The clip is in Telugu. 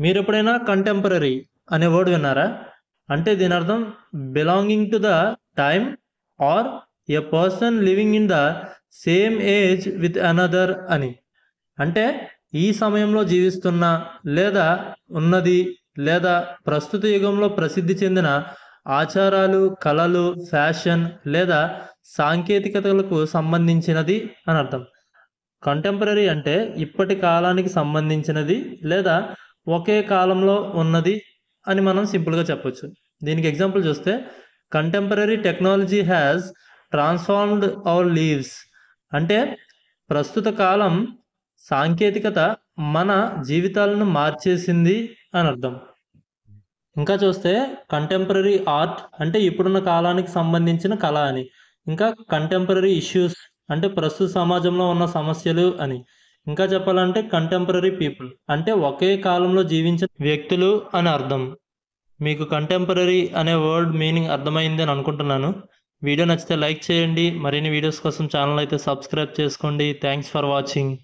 మీరు ఎప్పుడైనా కంటెంపరరీ అనే వర్డ్ విన్నారా? అంటే దీని అర్థం belonging to the time or a person living in the same age with another అని. అంటే ఈ సమయంలో జీవిస్తున్న, లేదా ఉన్నది, లేదా ప్రస్తుత యుగంలో ప్రసిద్ధి చెందిన ఆచారాలు, కళలు, ఫ్యాషన్ లేదా సాంకేతికతలకు సంబంధించినది అని అర్థం. కంటెంపరరీ అంటే ఇప్పటి కాలానికి సంబంధించినది లేదా ఒకే కాలంలో ఉన్నది అని మనం సింపుల్గా చెప్పొచ్చు. దీనికి ఎగ్జాంపుల్ చూస్తే, contemporary technology has transformed our lives. అంటే ప్రస్తుత కాలం సాంకేతికత మన జీవితాలను మార్చేసింది అని అర్థం. ఇంకా చూస్తే కంటెంపరరీ ఆర్ట్ అంటే ఇప్పుడున్న కాలానికి సంబంధించిన కళ అని. ఇంకా కంటెంపరరీ ఇష్యూస్ అంటే ప్రస్తుత సమాజంలో ఉన్న సమస్యలు అని. ఇంకా చెప్పాలంటే కంటెంపరరీ పీపుల్ అంటే ఒకే కాలంలో జీవించిన వ్యక్తులు అని అర్థం. మీకు కంటెంపరరీ అనే వర్డ్ మీనింగ్ అర్థమైంది అని అనుకుంటున్నాను. వీడియో నచ్చితే లైక్ చేయండి. మరిన్ని వీడియోస్ కోసం ఛానల్ అయితే సబ్స్క్రైబ్ చేసుకోండి. Thanks for watching.